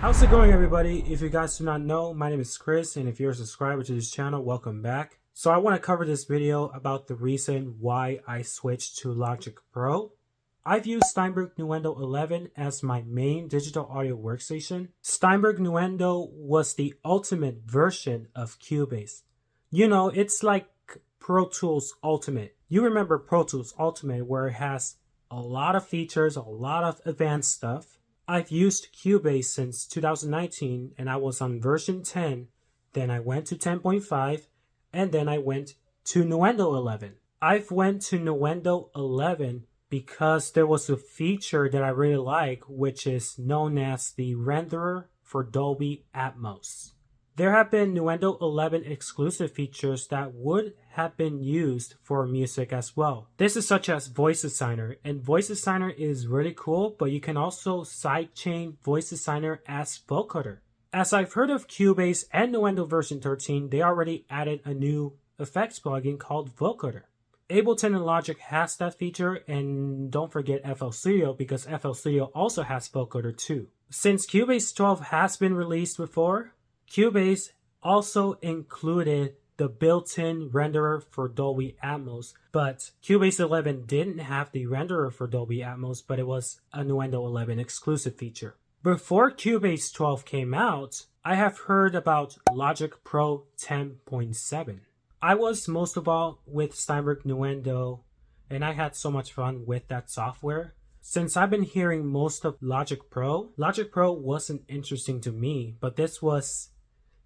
How's it going, everybody? If you guys do not know, my name is Chris, and if you're a subscriber to this channel, welcome back. So I want to cover this video about the reason why I switched to Logic Pro. I've used Steinberg Nuendo 11 as my main digital audio workstation. Steinberg Nuendo was the ultimate version of Cubase. You know, it's like Pro Tools Ultimate. You remember Pro Tools Ultimate, where it has a lot of features, a lot of advanced stuff. I've used Cubase since 2019 and I was on version 10, then I went to 10.5, and then I went to Nuendo 11. I've went to Nuendo 11 because there was a feature that I really like, which is known as the renderer for Dolby Atmos. There have been Nuendo 11 exclusive features that would have been used for music as well. This is such as Voice Designer, and Voice Designer is really cool, but you can also sidechain Voice Designer as vocoder. As I've heard of Cubase and Nuendo version 13, they already added a new effects plugin called vocoder. Ableton and Logic has that feature, and don't forget FL Studio because FL Studio also has vocoder too. Since Cubase 12 has been released before, Cubase also included the built-in renderer for Dolby Atmos, but Cubase 11 didn't have the renderer for Dolby Atmos, but it was a Nuendo 11 exclusive feature. Before Cubase 12 came out, I have heard about Logic Pro 10.7. I was most of all with Steinberg Nuendo, and I had so much fun with that software. Since I've been hearing most of Logic Pro wasn't interesting to me, but this was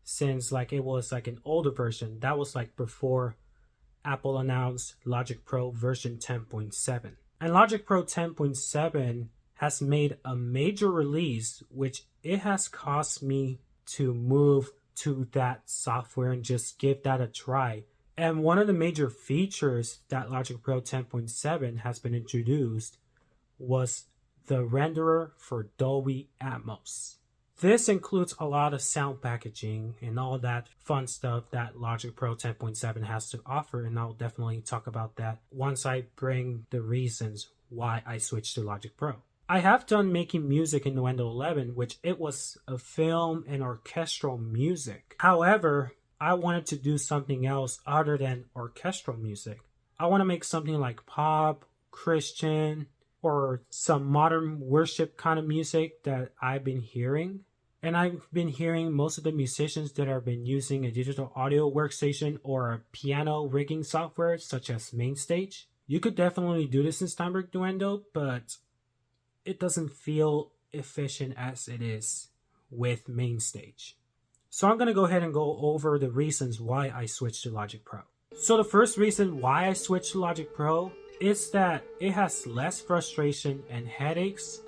since it was an older version. That was before Apple announced Logic Pro version 10.7. And Logic Pro 10.7 has made a major release, which it has caused me to move to that software and just give that a try. And one of the major features that Logic Pro 10.7 has been introduced was the renderer for Dolby Atmos. This includes a lot of sound packaging and all that fun stuff that Logic Pro 10.7 has to offer, and I'll definitely talk about that once I bring the reasons why I switched to Logic Pro. I have done making music in Nuendo 11, which it was a film and orchestral music. However, I wanted to do something else other than orchestral music. I want to make something like pop, Christian, or some modern worship kind of music that I've been hearing. And I've been hearing most of the musicians that have been using a digital audio workstation or a piano rigging software such as Mainstage. You could definitely do this in Steinberg Nuendo, but it doesn't feel efficient as it is with Mainstage. So I'm going to go ahead and go over the reasons why I switched to Logic Pro. So the first reason why I switched to Logic Pro is that it has less frustration and headaches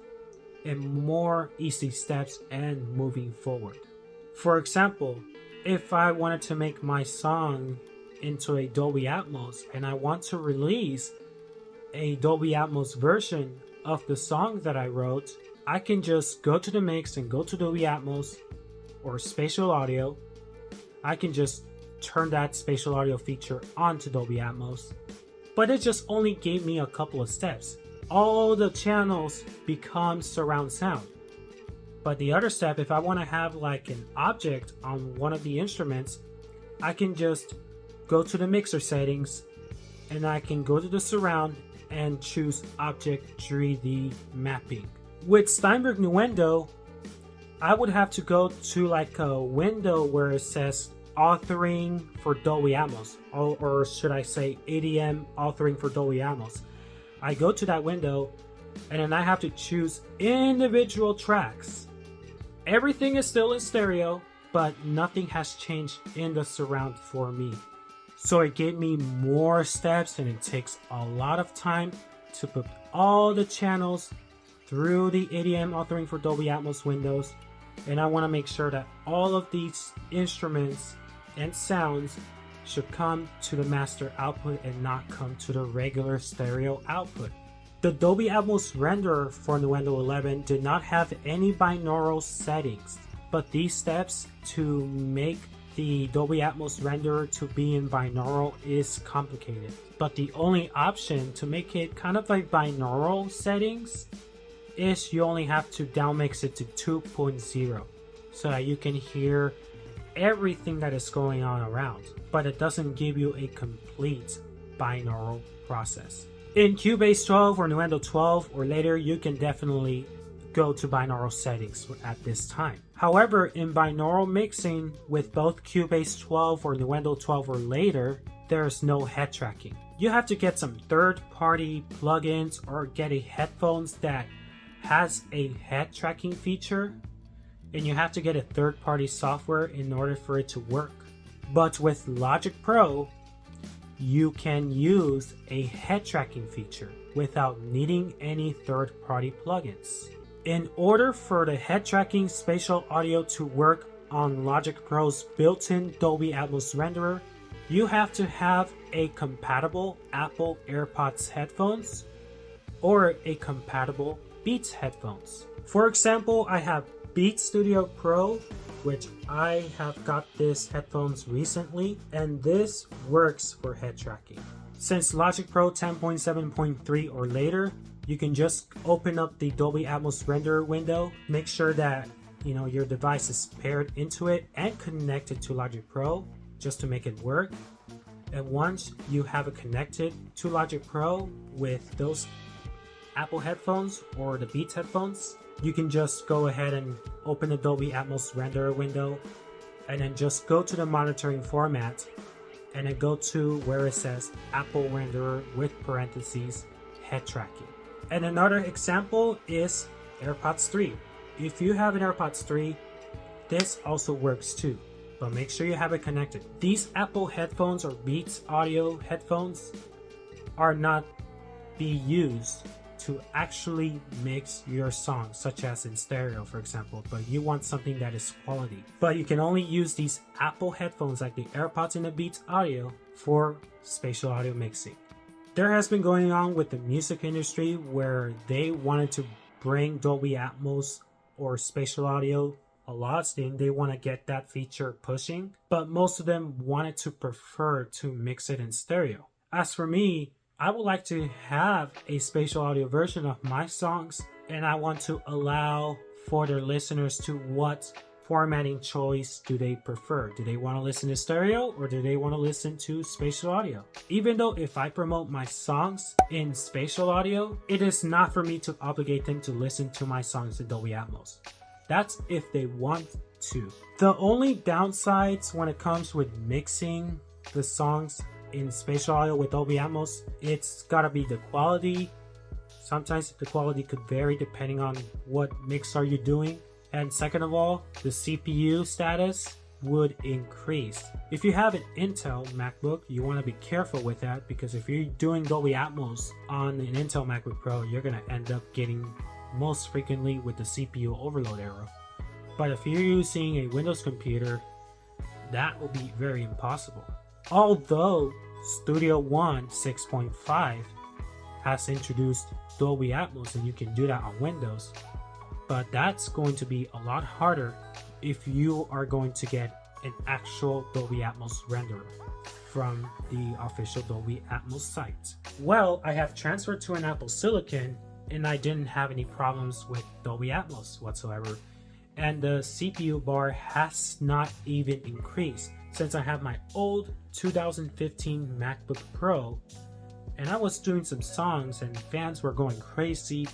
and more easy steps and moving forward. For example, if I wanted to make my song into a Dolby Atmos and I want to release a Dolby Atmos version of the song that I wrote, I can just go to the mix and go to Dolby Atmos or spatial audio. I can just turn that spatial audio feature onto Dolby Atmos. But it just only gave me a couple of steps. All the channels become surround sound. But the other step, if I want to have an object on one of the instruments, I can just go to the mixer settings and I can go to the surround and choose object 3D mapping. With Steinberg Nuendo, I would have to go to a window where it says authoring for Dolby Atmos, or should I say ADM authoring for Dolby Atmos. I go to that window and then I have to choose individual tracks. Everything is still in stereo, but nothing has changed in the surround for me. So it gave me more steps and it takes a lot of time to put all the channels through the ADM authoring for Dolby Atmos windows. And I want to make sure that all of these instruments and sounds should come to the master output and not come to the regular stereo output. The Dolby Atmos renderer for Nuendo 11 did not have any binaural settings, but these steps to make the Dolby Atmos renderer to be in binaural is complicated. But the only option to make it kind of like binaural settings is you only have to downmix it to 2.0. so that you can hear everything that is going on around, but it doesn't give you a complete binaural process. In Cubase 12 or Nuendo 12 or later, you can definitely go to binaural settings at this time. However, in binaural mixing with both Cubase 12 or Nuendo 12 or later, there's no head tracking. You have to get some third-party plugins or get a headphones that has a head tracking feature, and you have to get a third-party software in order for it to work. But with Logic Pro, you can use a head tracking feature without needing any third-party plugins. In order for the head tracking spatial audio to work on Logic Pro's built-in Dolby Atmos renderer, you have to have a compatible Apple AirPods headphones or a compatible Beats headphones. For example, I have Beats Studio Pro, which I have got this headphones recently, and this works for head tracking. Since Logic Pro 10.7.3 or later, you can just open up the Dolby Atmos renderer window, make sure that your device is paired into it and connected to Logic Pro just to make it work. And once you have it connected to Logic Pro with those Apple headphones or the Beats headphones, you can just go ahead and open the Dolby Atmos renderer window and then just go to the monitoring format and then go to where it says Apple renderer with parentheses head tracking. And another example is AirPods 3. If you have an AirPods 3, this also works too, but make sure you have it connected. These Apple headphones or Beats audio headphones are not be used to actually mix your songs, such as in stereo, for example, but you want something that is quality. But you can only use these Apple headphones like the AirPods and the Beats audio for spatial audio mixing. There has been going on with the music industry where they wanted to bring Dolby Atmos or spatial audio a lot, and they want to get that feature pushing, but most of them wanted to prefer to mix it in stereo. As for me, I would like to have a spatial audio version of my songs, and I want to allow for their listeners to what formatting choice do they prefer. Do they want to listen to stereo or do they want to listen to spatial audio? Even though if I promote my songs in spatial audio, it is not for me to obligate them to listen to my songs in Dolby Atmos. That's if they want to. The only downsides when it comes with mixing the songs in spatial audio with Dolby Atmos, it's gotta be the quality. Sometimes the quality could vary depending on what mix are you doing. And second of all, the CPU status would increase. If you have an Intel MacBook, you want to be careful with that, because if you're doing Dolby Atmos on an Intel MacBook Pro, you're going to end up getting most frequently with the CPU overload error. But if you're using a Windows computer, that will be very impossible. Although Studio One 6.5 has introduced Dolby Atmos and you can do that on Windows, but that's going to be a lot harder if you are going to get an actual Dolby Atmos renderer from the official Dolby Atmos site. Well, I have transferred to an Apple Silicon and I didn't have any problems with Dolby Atmos whatsoever. And the CPU bar has not even increased since I have my old 2015 MacBook Pro, and I was doing some songs and fans were going crazy.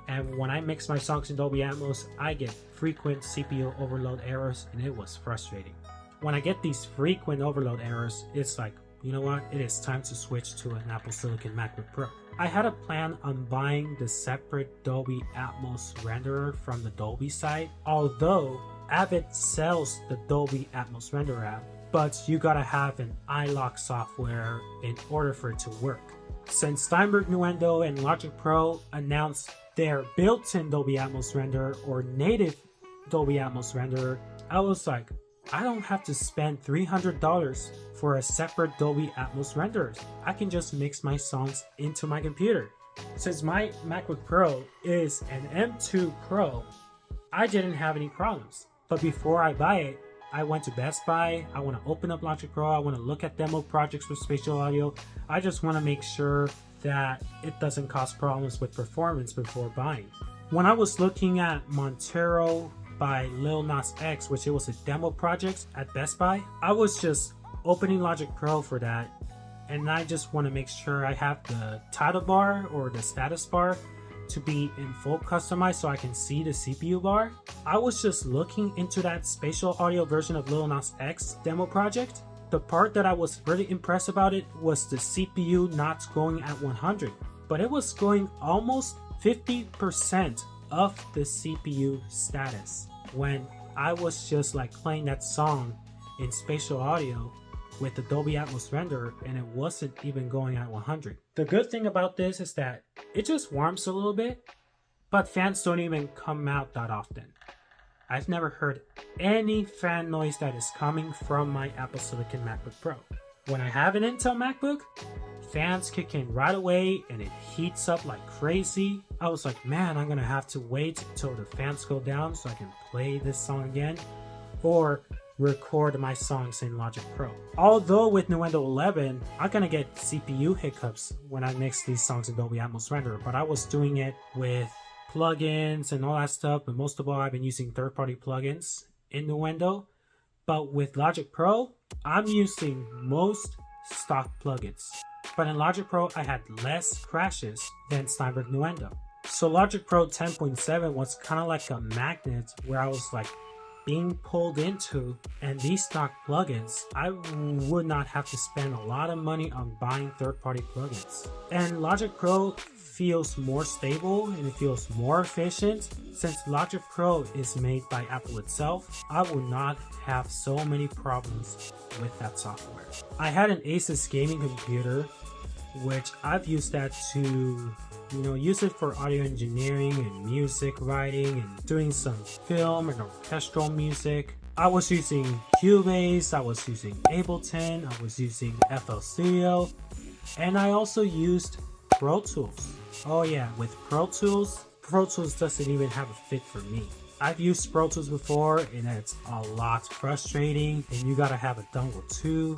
And when I mix my songs in Dolby Atmos, I get frequent CPU overload errors, and it was frustrating. When I get these frequent overload errors, it's like, you know what? It is time to switch to an Apple Silicon MacBook Pro. I had a plan on buying the separate Dolby Atmos renderer from the Dolby site, although Avid sells the Dolby Atmos renderer app, but you gotta have an iLok software in order for it to work. Since Steinberg Nuendo and Logic Pro announced their built-in Dolby Atmos renderer or native Dolby Atmos renderer, I was like, I don't have to spend $300 for a separate Dolby Atmos renderer. I can just mix my songs into my computer. Since my MacBook Pro is an M2 Pro, I didn't have any problems. But before I buy it, I went to Best Buy. I want to open up Logic Pro. I want to look at demo projects for spatial audio. I just want to make sure that it doesn't cause problems with performance before buying. When I was looking at Montero by Lil Nas X, which it was a demo project at Best Buy. I was just opening Logic Pro for that, and I just want to make sure I have the title bar or the status bar to be in full customized so I can see the CPU bar. I was just looking into that spatial audio version of Lil Nas X demo project. The part that I was really impressed about it was the CPU not going at 100, but it was going almost 50% of the CPU status when I was just like playing that song in spatial audio with the Dolby Atmos renderer, and it wasn't even going at 100. The good thing about this is that it just warms a little bit, but fans don't even come out that often. I've never heard any fan noise that is coming from my Apple Silicon MacBook Pro. When I have an Intel MacBook, fans kick in right away and it heats up like crazy. I was like, man, I'm gonna have to wait till the fans go down so I can play this song again or record my songs in Logic Pro. Although with Nuendo 11, I'm gonna get CPU hiccups when I mix these songs in Dolby Atmos renderer, but I was doing it with plugins and all that stuff, but most of all I've been using third-party plugins in Nuendo. But with Logic Pro, I'm using most stock plugins. But in Logic Pro, I had less crashes than Steinberg Nuendo. So Logic Pro 10.7 was kind of like a magnet where I was like being pulled into, and these stock plugins, I would not have to spend a lot of money on buying third-party plugins. And Logic Pro feels more stable and it feels more efficient. Since Logic Pro is made by Apple itself, I will not have so many problems with that software. I had an Asus gaming computer, which I've used that to use it for audio engineering and music writing and doing some film and orchestral music. I was using Cubase, I was using Ableton, I was using FL Studio, and I also used Pro Tools. Oh yeah, with Pro Tools doesn't even have a fit for me. I've used Pro Tools before and it's a lot frustrating and you gotta have a dongle too.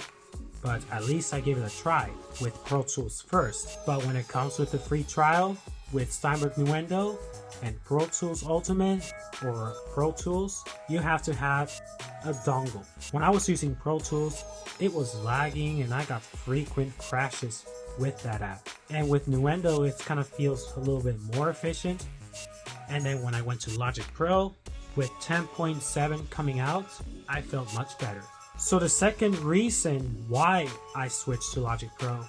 But at least I gave it a try with Pro Tools first. But when it comes with the free trial with Steinberg Nuendo and Pro Tools Ultimate or Pro Tools, you have to have a dongle. When I was using Pro Tools, it was lagging and I got frequent crashes with that app. And with Nuendo, it kind of feels a little bit more efficient. And then when I went to Logic Pro with 10.7 coming out, I felt much better. So the second reason why I switched to Logic Pro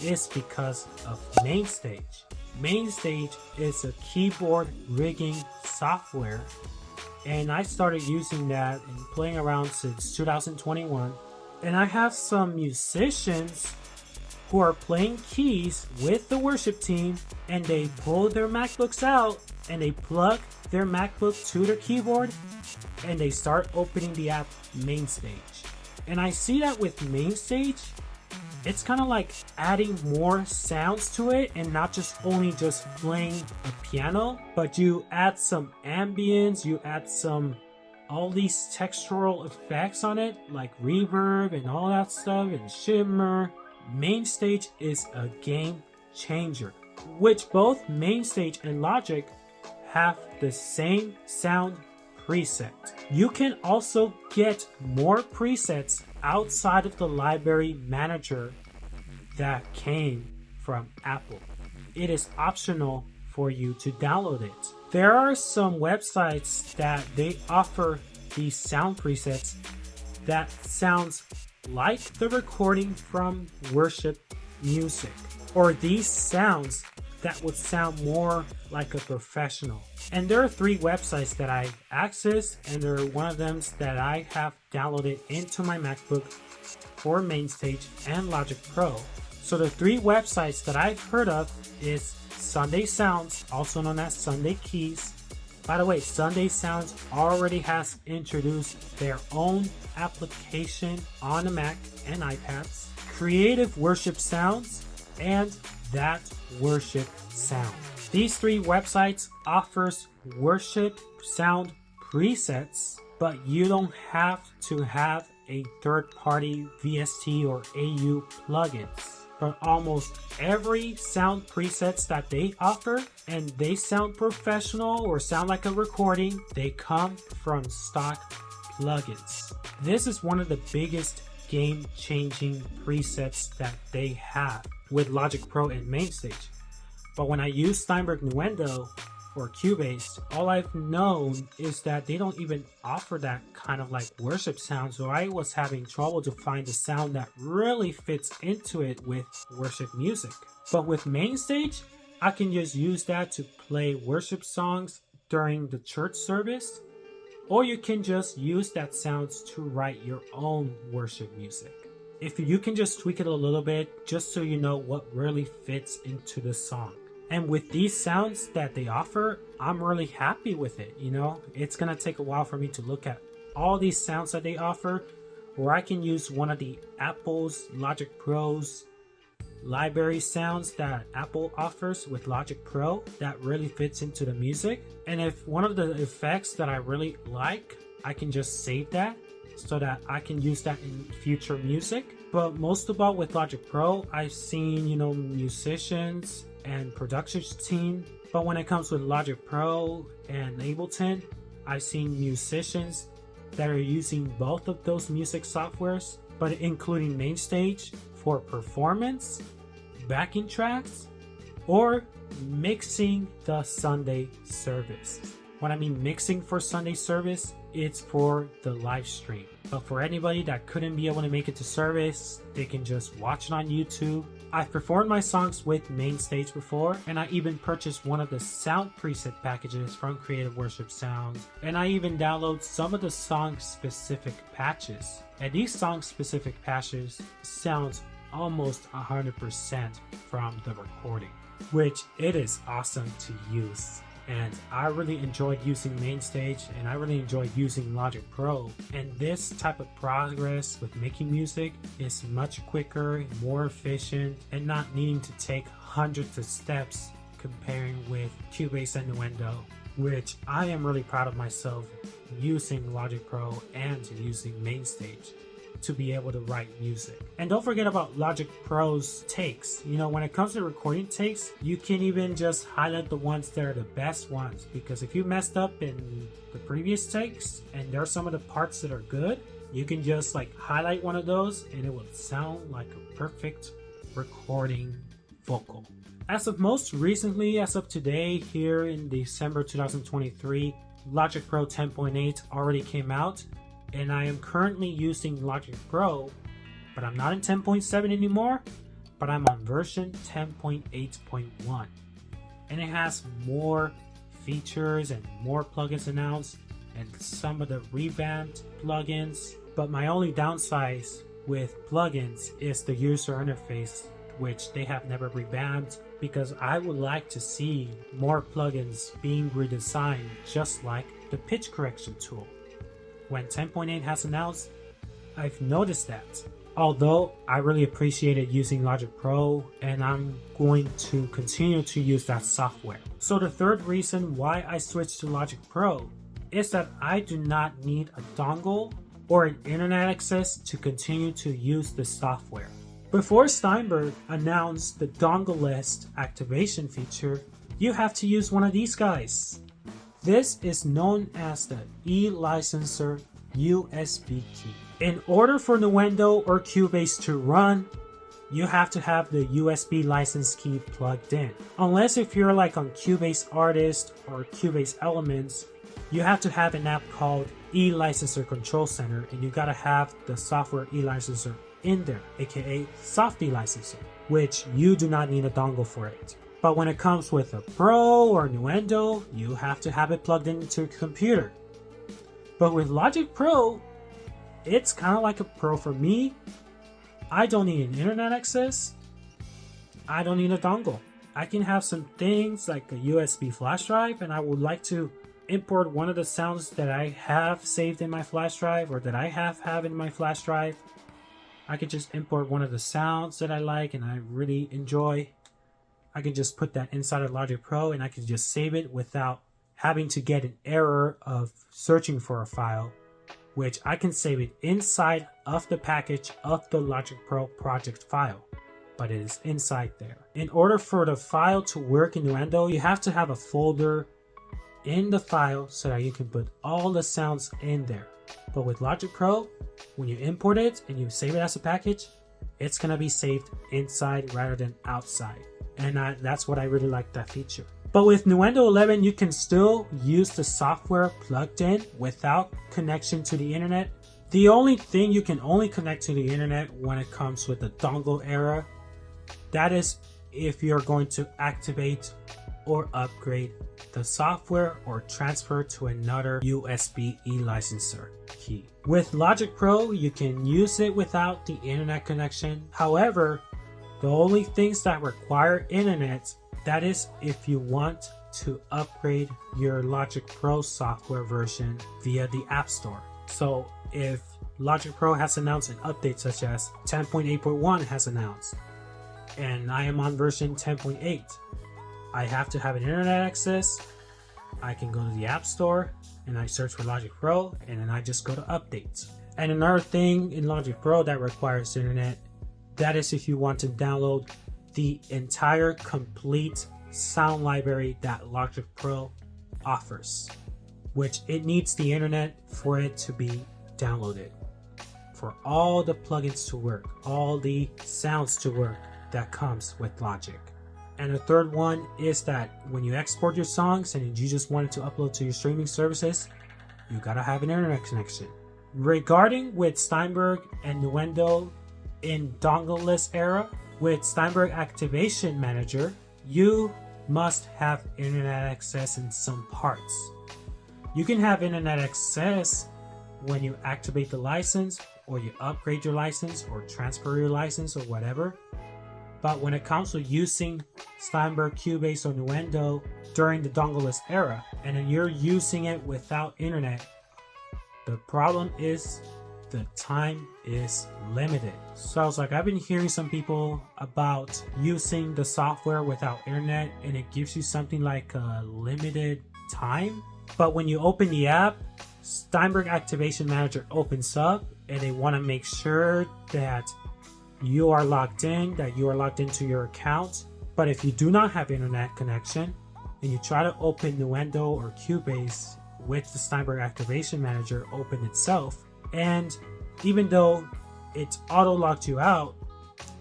is because of Mainstage. Mainstage is a keyboard rigging software, and I started using that and playing around since 2021. And I have some musicians who are playing keys with the worship team, and they pull their MacBooks out and they plug their MacBook to their keyboard and they start opening the app Mainstage. And I see that with Mainstage, it's kind of like adding more sounds to it and not just only just playing a piano, but you add some ambience, you add some all these textural effects on it like reverb and all that stuff and shimmer. Mainstage is a game changer, which both Mainstage and Logic have the same sound preset. You can also get more presets outside of the library manager that came from Apple. It is optional for you to download it. There are some websites that they offer these sound presets that sounds like the recording from worship music, or these sounds that would sound more like a professional. And there are 3 websites that I access, and there are one of them that I have downloaded into my MacBook for Mainstage and Logic Pro. So the 3 websites that I've heard of is Sunday Sounds, also known as Sunday Keys. By the way, Sunday Sounds already has introduced their own application on the Mac and iPads. Creative Worship Sounds and That Worship Sound. These 3 websites offers worship sound presets, but you don't have to have a third-party VST or AU plugins. but almost every sound presets that they offer, and they sound professional or sound like a recording, they come from stock plugins. This is one of the biggest game-changing presets that they have with Logic Pro and Mainstage. But when I use Steinberg Nuendo or Cubase, all I've known is that they don't even offer that kind of like worship sound, so I was having trouble to find the sound that really fits into it with worship music. But with Mainstage, I can just use that to play worship songs during the church service, or you can just use that sounds to write your own worship music. If you can just tweak it a little bit, just so you know what really fits into the song. And with these sounds that they offer, I'm really happy with it. You know, it's gonna take a while for me to look at all these sounds that they offer, or I can use one of the Apple's Logic Pro's library sounds that Apple offers with Logic Pro that really fits into the music. And if one of the effects that I really like, I can just save that so that I can use that in future music. But most of all with Logic Pro, I've seen, you know, musicians and production team. But when it comes with Logic Pro and Ableton, I've seen musicians that are using both of those music softwares, but including Mainstage for performance, backing tracks, or mixing the Sunday service. When I mean mixing for Sunday service, it's for the live stream. But for anybody that couldn't be able to make it to service, they can just watch it on YouTube. I've performed my songs with Mainstage before, and I even purchased one of the sound preset packages from Creative Worship Sounds, and I even download some of the song-specific patches. And these song-specific patches sounds almost 100% from the recording, which it is awesome to use. And I really enjoyed using Mainstage, and I really enjoyed using Logic Pro. And this type of progress with making music is much quicker, more efficient, and not needing to take hundreds of steps comparing with Cubase and Nuendo, which I am really proud of myself using Logic Pro and using Mainstage to be able to write music. And don't forget about Logic Pro's takes. You know, when it comes to recording takes, you can even just highlight the ones that are the best ones, because if you messed up in the previous takes and there are some of the parts that are good, you can just like highlight one of those and it will sound like a perfect recording vocal. As of most recently, as of today, here in December 2023, Logic Pro 10.8 already came out, and I am currently using Logic Pro, but I'm not in 10.7 anymore, but I'm on version 10.8.1. And it has more features and more plugins announced, and some of the revamped plugins. But my only downside with plugins is the user interface, which they have never revamped, because I would like to see more plugins being redesigned, just like the pitch correction tool. When 10.8 has announced, I've noticed that. Although I really appreciated using Logic Pro, and I'm going to continue to use that software. So the third reason why I switched to Logic Pro is that I do not need a dongle or an internet access to continue to use the software. Before Steinberg announced the dongle-less activation feature, you have to use one of these guys. This is known as the eLicenser USB key. In order for Nuendo or Cubase to run, you have to have the USB license key plugged in. Unless if you're like on Cubase Artist or Cubase Elements, you have to have an app called eLicenser Control Center, and you gotta have the software eLicenser in there, aka Soft eLicenser, which you do not need a dongle for it. But when it comes with a Pro or Nuendo, you have to have it plugged into your computer. But with Logic Pro, it's kind of like a Pro for me. I don't need an internet access. I don't need a dongle. I can have some things like a USB flash drive, and I would like to import one of the sounds that I have saved in my flash drive, or that I have in my flash drive. I could just import one of the sounds that I like and I really enjoy. I can just put that inside of Logic Pro, and I can just save it without having to get an error of searching for a file, which I can save it inside of the package of the Logic Pro project file. but it is inside there. In order for the file to work in Nuendo, you have to have a folder in the file so that you can put all the sounds in there. But with Logic Pro, when you import it and you save it as a package, it's gonna be saved inside rather than outside. And that's what I really like that feature. But with Nuendo 11, you can still use the software plugged in without connection to the internet. The only thing you can only connect to the internet when it comes with the dongle era, that is if you're going to activate or upgrade the software or transfer to another USB e-licenser key. With Logic Pro, you can use it without the internet connection. However, the only things that require internet, that is if you want to upgrade your Logic Pro software version via the App Store. So if Logic Pro has announced an update such as 10.8.1 has announced, and I am on version 10.8, I have to have an internet access. I can go to the App Store and I search for Logic Pro, and then I just go to updates. And another thing in Logic Pro that requires internet, that is if you want to download the entire complete sound library that Logic Pro offers, which it needs the internet for it to be downloaded, for all the plugins to work, all the sounds to work that comes with Logic. And the third one is that when you export your songs and you just want it to upload to your streaming services, you gotta have an internet connection. Regarding with Steinberg and Nuendo in dongle-less era, with Steinberg Activation Manager, you must have internet access in some parts. You can have internet access when you activate the license, or you upgrade your license, or transfer your license, or whatever. But when it comes to using Steinberg, Cubase, or Nuendo during the dongle-less era, and then you're using it without internet, the problem is the time is limited. So I was like, I've been hearing some people about using the software without internet, and it gives you something like a limited time. But when you open the app, Steinberg Activation Manager opens up, and they want to make sure that you are logged in, that you are logged into your account. But if you do not have internet connection and you try to open Nuendo or Cubase with the Steinberg Activation Manager open itself, and even though it's auto-logged you out,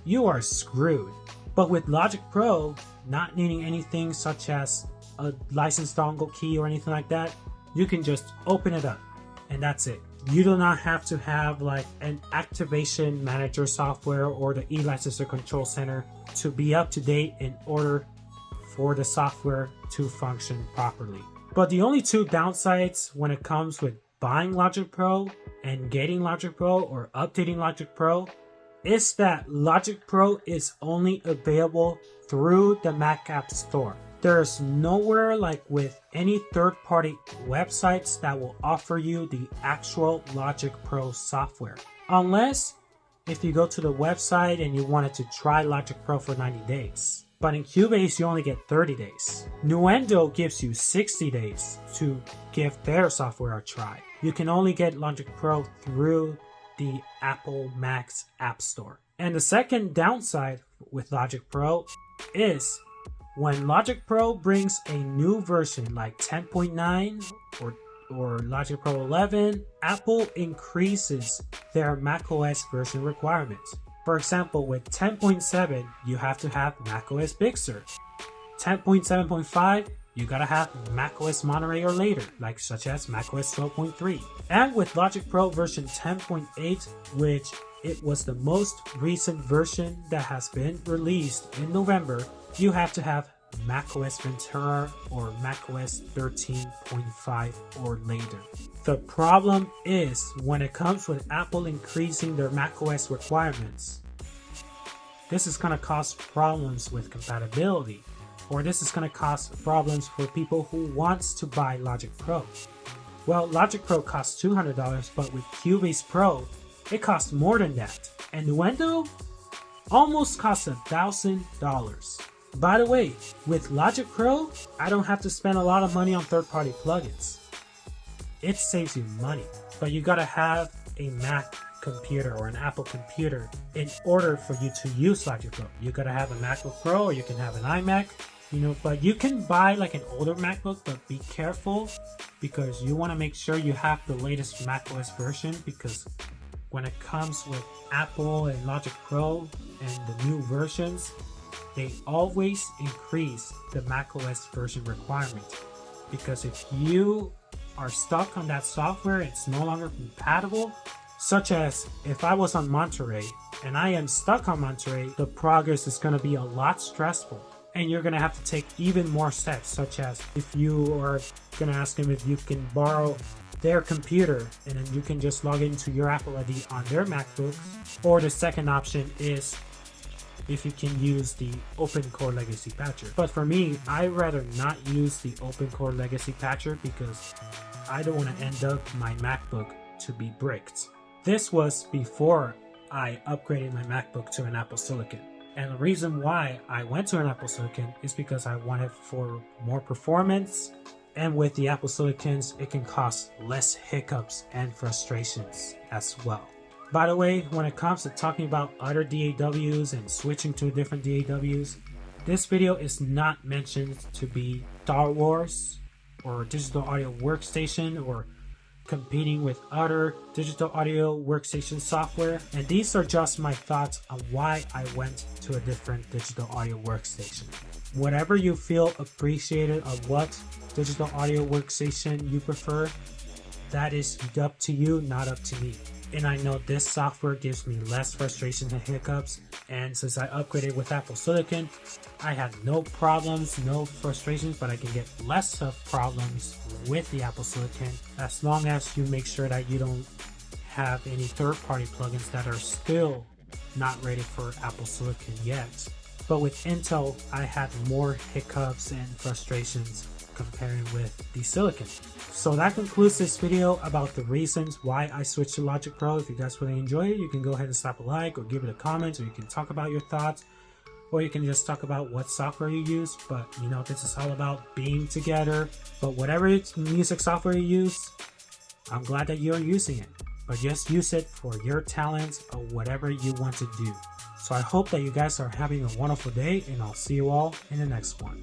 you are screwed. But with Logic Pro, not needing anything such as a licensed dongle key or anything like that, you can just open it up and that's it. You do not have to have like an activation manager software or the e-licenser control center to be up to date in order for the software to function properly. But the only two downsides when it comes with buying Logic Pro and getting Logic Pro or updating Logic Pro is that Logic Pro is only available through the Mac App Store. There's nowhere like with any third-party websites that will offer you the actual Logic Pro software. Unless if you go to the website and you wanted to try Logic Pro for 90 days. But in Cubase, you only get 30 days. Nuendo gives you 60 days to give their software a try. You can only get Logic Pro through the Apple Mac's App Store. And the second downside with Logic Pro is when Logic Pro brings a new version like 10.9 or Logic Pro 11, Apple increases their macOS version requirements. For example, with 10.7, you have to have macOS Big Sur. 10.7.5, you gotta have macOS Monterey or later, like such as macOS 12.3. And with Logic Pro version 10.8, which it was the most recent version that has been released in November, you have to have macOS Ventura or macOS 13.5 or later. The problem is when it comes with Apple increasing their macOS requirements, this is going to cause problems with compatibility, or this is going to cause problems for people who wants to buy Logic Pro. Well, Logic Pro costs $200, but with Cubase Pro, it costs more than that. And Nuendo almost costs $1,000. By the way, with Logic Pro, I don't have to spend a lot of money on third-party plugins. It saves you money, but you gotta have a Mac computer or an Apple computer in order for you to use Logic Pro. You gotta have a MacBook Pro or you can have an iMac, but you can buy like an older MacBook, but be careful because you want to make sure you have the latest macOS version, because when it comes with Apple and Logic Pro and the new versions, they always increase the macOS version requirement. Because if you are stuck on that software, it's no longer compatible. Such as if I was on Monterey and I am stuck on Monterey, the progress is going to be a lot stressful. And you're going to have to take even more steps, such as if you are going to ask them if you can borrow their computer and then you can just log into your Apple ID on their MacBooks. Or the second option is if you can use the Open Core Legacy Patcher. But for me, I'd rather not use the Open Core Legacy Patcher because I don't want to end up my MacBook to be bricked. This was before I upgraded my MacBook to an Apple Silicon. And the reason why I went to an Apple Silicon is because I wanted for more performance. And with the Apple Silicons, it can cause less hiccups and frustrations as well. By the way, when it comes to talking about other DAWs and switching to different DAWs, this video is not mentioned to be Star Wars or Digital Audio Workstation or competing with other digital audio workstation software. And these are just my thoughts on why I went to a different digital audio workstation. Whatever you feel appreciated of what digital audio workstation you prefer, that is up to you, not up to me. And I know this software gives me less frustration and hiccups, and since I upgraded with Apple Silicon, I had no problems, no frustrations, but I can get less of problems with the Apple Silicon as long as you make sure that you don't have any third-party plugins that are still not ready for Apple Silicon yet. But with Intel, I had more hiccups and frustrations comparing with the Silicon. So that concludes this video about the reasons why I switched to Logic Pro. If you guys really enjoyed it, you can go ahead and slap a like or give it a comment, or you can talk about your thoughts, or you can just talk about what software you use. But this is all about being together. But whatever music software you use, I'm glad that you're using it. But just use it for your talents or whatever you want to do. So I hope that you guys are having a wonderful day, and I'll see you all in the next one.